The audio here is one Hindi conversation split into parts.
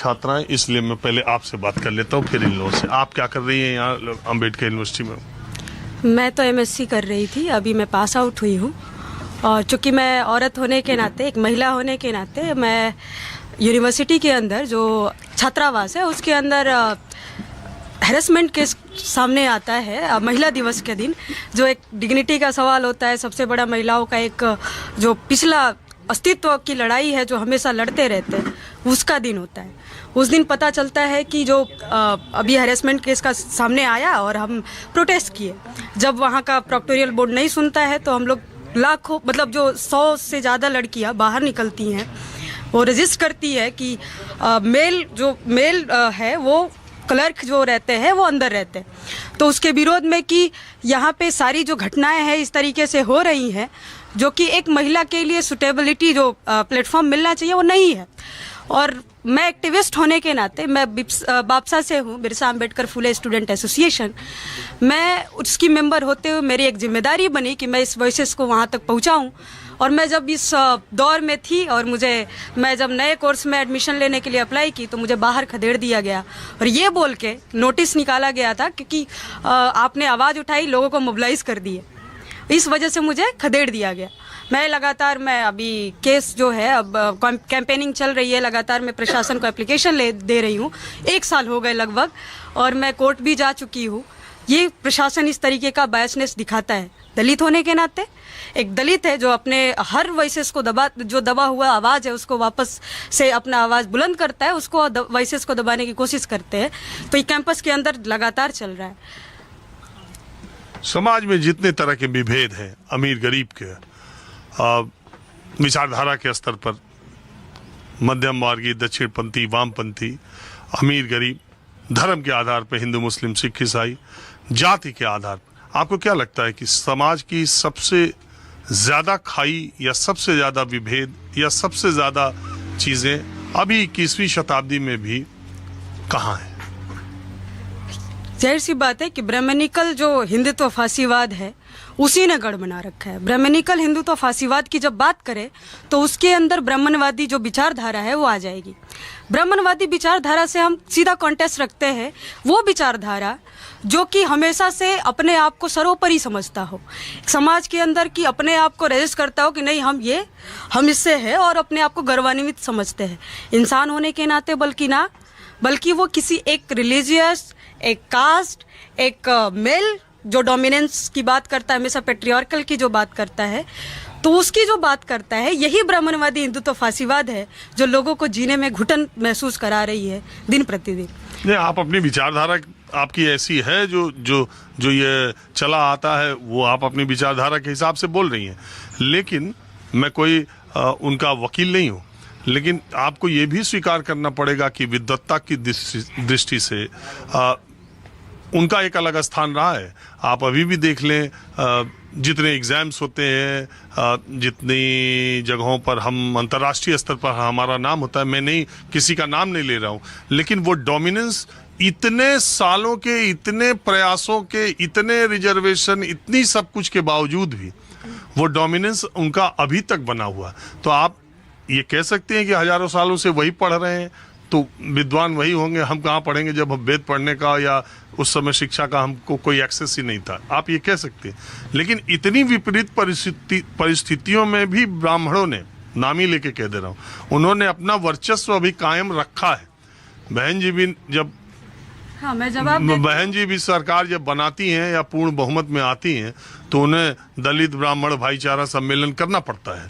छात्राएं, इसलिए मैं पहले आपसे बात कर लेता हूँ, फिर इन लोगों से। आप क्या कर रही हैं यहाँ अम्बेडकर यूनिवर्सिटी में? मैं तो एमएससी कर रही थी, अभी मैं पास आउट हुई हूँ। और चूँकि मैं औरत होने के नाते, एक महिला होने के नाते, मैं यूनिवर्सिटी के अंदर जो छात्रावास है उसके अंदर हैरेसमेंट केस सामने आता है महिला दिवस के दिन। जो एक डिग्निटी का सवाल होता है, सबसे बड़ा महिलाओं का एक जो पिछला अस्तित्व की लड़ाई है जो हमेशा लड़ते रहते हैं, उसका दिन होता है। उस दिन पता चलता है कि जो अभी हैरेसमेंट केस का सामने आया और हम प्रोटेस्ट किए। जब वहाँ का प्रोक्टोरियल बोर्ड नहीं सुनता है तो हम लोग लाखों, मतलब जो 100 से ज़्यादा लड़कियाँ बाहर निकलती हैं, वो रजिस्ट करती है कि मेल है वो क्लर्क जो रहते हैं वो अंदर रहते हैं। तो उसके विरोध में कि यहाँ पे सारी जो घटनाएं हैं इस तरीके से हो रही हैं, जो कि एक महिला के लिए सुटेबिलिटी जो प्लेटफॉर्म मिलना चाहिए वो नहीं है। और मैं एक्टिविस्ट होने के नाते, मैं बापसा से हूँ, बिरसा अम्बेडकर फुले स्टूडेंट एसोसिएशन। मैं उसकी मेंबर होते हुए मेरी एक जिम्मेदारी बनी कि मैं इस वॉइसेस को वहाँ तक पहुँचाऊँ। और मैं जब इस दौर में थी और मैं जब नए कोर्स में एडमिशन लेने के लिए अप्लाई की तो मुझे बाहर खदेड़ दिया गया और ये बोल के नोटिस निकाला गया था क्योंकि आपने आवाज़ उठाई, लोगों को मोबिलाइज कर दिए, इस वजह से मुझे खदेड़ दिया गया। मैं अभी केस जो है, अब कैंपेनिंग चल रही है, लगातार मैं प्रशासन को एप्लीकेशन दे रही हूँ। 1 साल हो गए लगभग, और मैं कोर्ट भी जा चुकी हूँ। ये प्रशासन इस तरीके का बायसनेस दिखाता है। दलित होने के नाते, एक दलित है जो अपने हर वॉइसेस को दबा हुआ आवाज़ है उसको वापस से अपना आवाज़ बुलंद करता है, उसको वॉइसेस को दबाने की कोशिश करते हैं। तो ये कैंपस के अंदर लगातार चल रहा है। समाज में जितने तरह के विभेद हैं, अमीर गरीब के, विचारधारा के स्तर पर, मध्यम मार्गी, दक्षिणपंथी, वामपंथी, अमीर गरीब, धर्म के आधार पर हिंदू मुस्लिम सिख ईसाई, जाति के आधार पर, आपको क्या लगता है कि समाज की सबसे ज़्यादा खाई या सबसे ज़्यादा विभेद या सबसे ज़्यादा चीज़ें अभी 21वीं शताब्दी में भी कहाँ हैं? जाहिर सी बात है कि ब्राह्मणिकल जो हिंदुत्व फासीवाद है उसी ने गढ़ बना रखा है। ब्राह्मणिकल हिंदुत्व फासीवाद की जब बात करें तो उसके अंदर ब्राह्मणवादी जो विचारधारा है वो आ जाएगी। ब्राह्मणवादी विचारधारा से हम सीधा कॉन्टेस्ट रखते हैं वो विचारधारा जो कि हमेशा से अपने आप को सर्वोपरि समझता हो, समाज के अंदर कि अपने आप को रजिस्ट करता हो कि नहीं हम इससे है और अपने आप को गर्वान्वित समझते हैं इंसान होने के नाते, बल्कि वो किसी एक रिलीजियस, एक कास्ट, एक मेल जो डोमिनेंस की बात करता है, हमेशा पेट्रियार्कल की जो बात करता है, तो उसकी जो बात करता है, यही ब्राह्मणवादी हिंदुत्व फासीवाद है जो लोगों को जीने में घुटन महसूस करा रही है दिन प्रतिदिन। नहीं, आप अपनी विचारधारा आपकी ऐसी है जो ये चला आता है वो आप अपनी विचारधारा के हिसाब से बोल रही हैं, लेकिन मैं कोई उनका वकील नहीं हूँ। लेकिन आपको ये भी स्वीकार करना पड़ेगा कि विद्वत्ता की दृष्टि से उनका एक अलग स्थान रहा है। आप अभी भी देख लें, जितने एग्ज़ाम्स होते हैं, जितनी जगहों पर हम अंतर्राष्ट्रीय स्तर पर हमारा नाम होता है, मैं नहीं किसी का नाम नहीं ले रहा हूँ, लेकिन वो डोमिनेंस इतने सालों के, इतने प्रयासों के, इतने रिजर्वेशन, इतनी सब कुछ के बावजूद भी वो डोमिनेंस उनका अभी तक बना हुआ। तो आप ये कह सकते हैं कि हजारों सालों से वही पढ़ रहे हैं तो विद्वान वही होंगे। हम कहाँ पढ़ेंगे जब हम वेद पढ़ने का या उस समय शिक्षा का हमको कोई एक्सेस ही नहीं था, आप ये कह सकते हैं। लेकिन इतनी विपरीत परिस्थितियों में भी ब्राह्मणों ने, नाम ही लेके कह दे रहा हूँ, उन्होंने अपना वर्चस्व अभी कायम रखा है। बहन जी भी सरकार जब बनाती हैं या पूर्ण बहुमत में आती हैं तो उन्हें दलित ब्राह्मण भाईचारा सम्मेलन करना पड़ता है।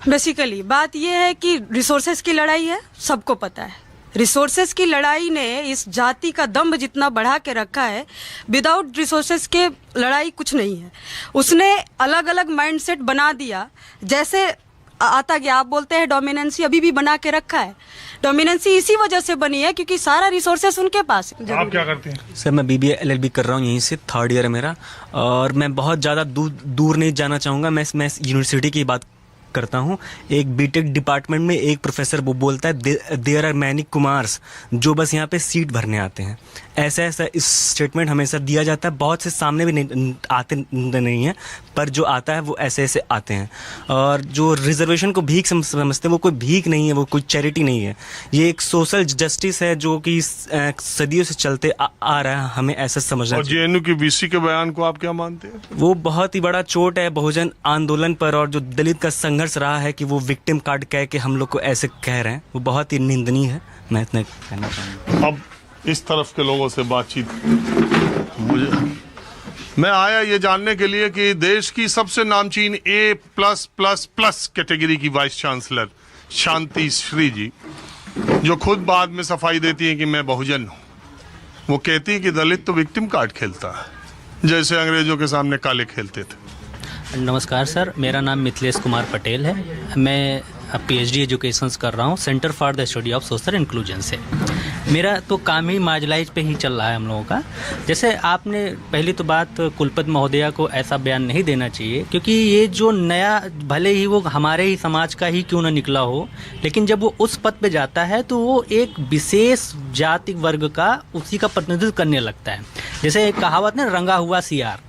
बेसिकली बात यह है कि रिसोर्सेज की लड़ाई है, सबको पता है। रिसोर्सेज की लड़ाई ने इस जाति का दम्भ जितना बढ़ा के रखा है, विदाउट रिसोर्सेज के लड़ाई कुछ नहीं है। उसने अलग अलग माइंडसेट बना दिया, जैसे आता गया। आप बोलते हैं डोमिनेंसी अभी भी बना के रखा है। डोमिनेंसी इसी वजह से बनी है क्योंकि सारा रिसोर्सेस उनके पास है। आप क्या करते हैं? सर मैं BBA LLB कर रहा हूँ, यहीं से 3rd ईयर है मेरा, और मैं बहुत ज़्यादा दूर नहीं जाना चाहूँगा। मैं यूनिवर्सिटी की बात करता हूँ, एक बीटेक डिपार्टमेंट में एक प्रोफेसर वो बोलता है देयर आर मैनी कुमार्स जो बस यहाँ पे सीट भरने आते हैं। ऐसा इस स्टेटमेंट हमेशा दिया जाता है। बहुत से सामने भी नहीं आते नहीं हैं, पर जो आता है वो ऐसे आते हैं। और जो रिजर्वेशन को भीख समझते हैं, वो कोई भीख नहीं है, वो कोई चैरिटी नहीं है। ये एक सोशल जस्टिस है जो कि सदियों से चलते आ रहा है, हमें ऐसा समझना चाहिए। और जेएनयू की वीसी के बयान को आप क्या मानते हैं? वो बहुत ही बड़ा चोट है बहुजन आंदोलन पर, और जो दलित का संघर्ष रहा है कि वो विक्टिम कार्ड कह के हम लोग को ऐसे कह रहे हैं, वो बहुत ही निंदनीय है। मैं इतना कहना चाहूँगा। अब इस तरफ के लोगों से बातचीत, मैं आया ये जानने के लिए कि देश की सबसे नामचीन A+++ कैटेगरी की वाइस चांसलर शांति श्री जी, जो खुद बाद में सफाई देती हैं कि मैं बहुजन हूँ, वो कहती है कि दलित तो विक्टिम कार्ड खेलता है, जैसे अंग्रेजों के सामने काले खेलते थे। नमस्कार सर, मेरा नाम मिथिलेश कुमार पटेल है। मैं PhD एजुकेशंस कर रहा हूँ centre for the study of social inclusion से। मेरा तो काम ही मार्जिनलाइज पे ही चल रहा है हम लोगों का। जैसे आपने पहली तो बात, कुलपति महोदया को ऐसा बयान नहीं देना चाहिए, क्योंकि ये जो नया, भले ही वो हमारे ही समाज का ही क्यों ना निकला हो, लेकिन जब वो उस पद पे जाता है तो वो एक विशेष जाति वर्ग का, उसी का प्रतिनिधित्व करने लगता है। जैसे एक कहावत है, रंगा हुआ सियार,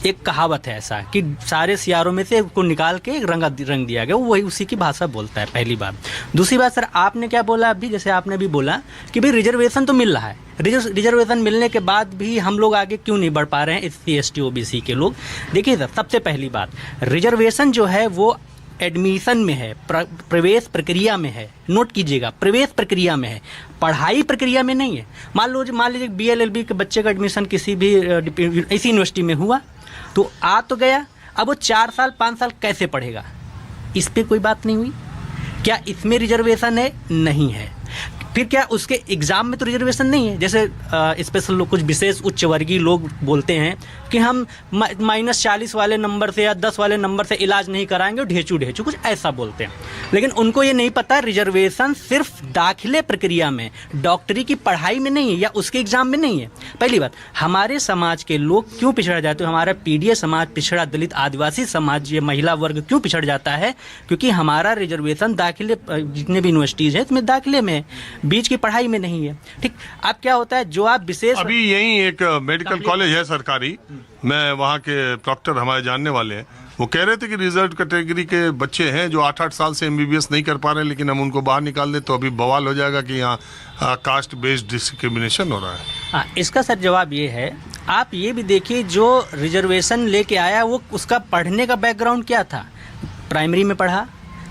एक कहावत है ऐसा कि सारे सियारों में से उसको निकाल के एक रंग दिया गया, वो वही उसी की भाषा बोलता है, पहली बात। दूसरी बात सर, आपने क्या बोला अभी, जैसे आपने भी बोला कि भाई रिजर्वेशन तो मिल रहा है, रिजर्वेशन मिलने के बाद भी हम लोग आगे क्यों नहीं बढ़ पा रहे हैं, SC ST OBC के लोग। देखिए सर, सबसे पहली बात, रिजर्वेशन जो है वो एडमिशन में है, प्रवेश प्रक्रिया में है। नोट कीजिएगा, प्रवेश प्रक्रिया में है, पढ़ाई प्रक्रिया में नहीं है। मान लीजिए BLLB के बच्चे का एडमिशन किसी भी इसी यूनिवर्सिटी में हुआ, तो आ तो गया, अब वो 4 साल 5 साल कैसे पढ़ेगा, इस पे कोई बात नहीं हुई। क्या इसमें रिजर्वेशन है? नहीं है। फिर क्या उसके एग्ज़ाम में तो रिजर्वेशन नहीं है? जैसे स्पेशल लोग, कुछ विशेष उच्च वर्गीय लोग बोलते हैं कि हम -40 वाले नंबर से या 10 वाले नंबर से इलाज नहीं कराएंगे, ढेचू कुछ ऐसा बोलते हैं। लेकिन उनको ये नहीं पता रिजर्वेशन सिर्फ दाखिले प्रक्रिया में, डॉक्टरी की पढ़ाई में नहीं है या उसके एग्ज़ाम में नहीं है। पहली बात, हमारे समाज के लोग क्यों पिछड़ जाते हैं, हमारा PDA समाज, पिछड़ा दलित आदिवासी समाज, ये महिला वर्ग क्यों पिछड़ जाता है? क्योंकि हमारा रिजर्वेशन दाखिले, जितने भी यूनिवर्सिटीज़ हैं इसमें दाखिले में, बीच की पढ़ाई में नहीं है। ठीक, अब क्या होता है, जो आप विशेष, अभी यही एक मेडिकल कॉलेज है सरकारी, मैं वहाँ के डॉक्टर हमारे जानने वाले हैं, वो कह रहे थे कि रिजर्व कैटेगरी के बच्चे हैं जो 8-8 साल से MBBS नहीं कर पा रहे, लेकिन हम उनको बाहर निकाल दें तो अभी बवाल हो जाएगा कि यहाँ कास्ट बेस्ड डिस्क्रिमिनेशन हो रहा है। हाँ, इसका सर जवाब ये है, आप ये भी देखिए, जो रिजर्वेशन लेके आया वो उसका पढ़ने का बैकग्राउंड क्या था। प्राइमरी में पढ़ा,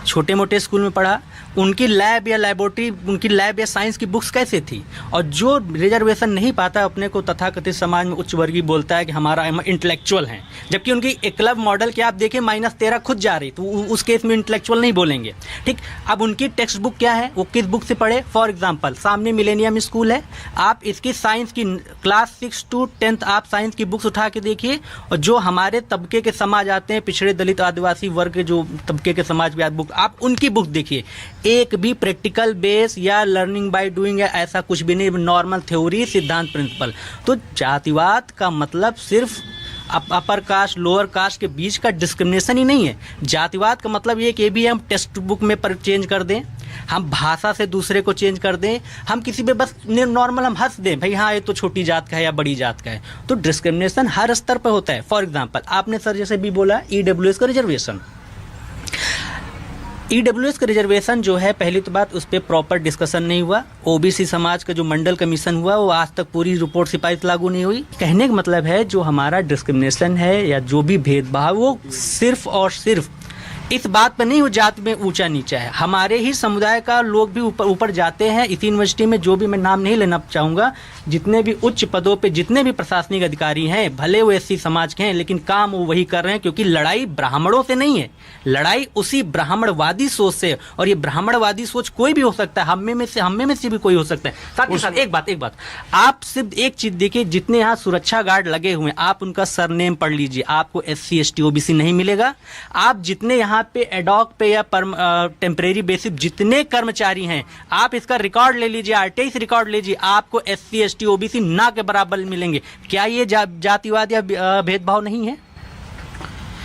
छोटे मोटे स्कूल में पढ़ा, उनकी लैब या लेबोरेटरी, उनकी लैब या साइंस की बुक्स कैसे थी। और जो रिजर्वेशन नहीं पाता, अपने को तथाकथित समाज में उच्च वर्गीय बोलता है कि हमारा इंटेलेक्चुअल हैं, जबकि उनकी एक क्लब मॉडल के आप देखें -13 खुद जा रही, तो उस केस में इंटेलेक्चुअल नहीं बोलेंगे। ठीक, अब उनकी टेक्स्ट बुक क्या है, वो किस बुक से पढ़े। फॉर एग्जाम्पल, सामने मिलेनियम स्कूल है, आप इसकी साइंस की क्लास 6 to 10th आप साइंस की बुक्स उठा के देखिए, और जो हमारे तबके के समाज आते हैं, पिछड़े दलित आदिवासी वर्ग के जो तबके के समाज की बुक, आप उनकी बुक देखिए, एक भी प्रैक्टिकल बेस या लर्निंग बाय डूइंग या ऐसा कुछ भी नहीं, नॉर्मल थ्योरी, सिद्धांत, प्रिंसिपल। तो जातिवाद का मतलब सिर्फ अपर कास्ट लोअर कास्ट के बीच का डिस्क्रिमिनेशन ही नहीं है। जातिवाद का मतलब ये कि भी हम टेक्स्ट बुक में पर चेंज कर दें, हम भाषा से दूसरे को चेंज कर दें, हम किसी पे बस नॉर्मल हम हंस दें, भाई हाँ ये तो छोटी जात का है या बड़ी जात का है, तो डिस्क्रिमिनेशन हर स्तर पर होता है। फॉर एग्जाम्पल, आपने सर जैसे भी बोला EWS का रिजर्वेशन, EWS का रिजर्वेशन जो है, पहली तो बात, उस पर प्रॉपर डिस्कशन नहीं हुआ। OBC समाज का जो मंडल कमीशन हुआ, वो आज तक पूरी रिपोर्ट सिपाही लागू नहीं हुई। कहने का मतलब है, जो हमारा डिस्क्रिमिनेशन है या जो भी भेदभाव, वो सिर्फ और सिर्फ इस बात पर नहीं, वो जात में ऊंचा नीचा है। हमारे ही समुदाय का लोग भी ऊपर जाते हैं। इस यूनिवर्सिटी में जो भी, मैं नाम नहीं लेना चाहूँगा, जितने भी उच्च पदों पे जितने भी प्रशासनिक अधिकारी हैं, भले वो SC समाज के हैं, लेकिन काम वो वही कर रहे हैं, क्योंकि लड़ाई ब्राह्मणों से नहीं है, लड़ाई उसी ब्राह्मणवादी सोच से। और ये ब्राह्मणवादी सोच कोई भी हो सकता है, हम में से भी कोई हो सकता है। साथ ही साथ एक बात, आप सिर्फ एक चीज देखिए, जितने यहाँ सुरक्षा गार्ड लगे हुए हैं, आप उनका सरनेम पढ़ लीजिए, आपको SC ST OBC नहीं मिलेगा। आप जितने यहाँ पे एडॉक पे या टेम्परेरी बेसिस जितने कर्मचारी हैं, आप इसका रिकॉर्ड ले लीजिए, RTI से रिकॉर्ड लीजिए, आपको SC ST OBC ना के बराबर मिलेंगे। क्या ये जातिवाद या भेदभाव नहीं है?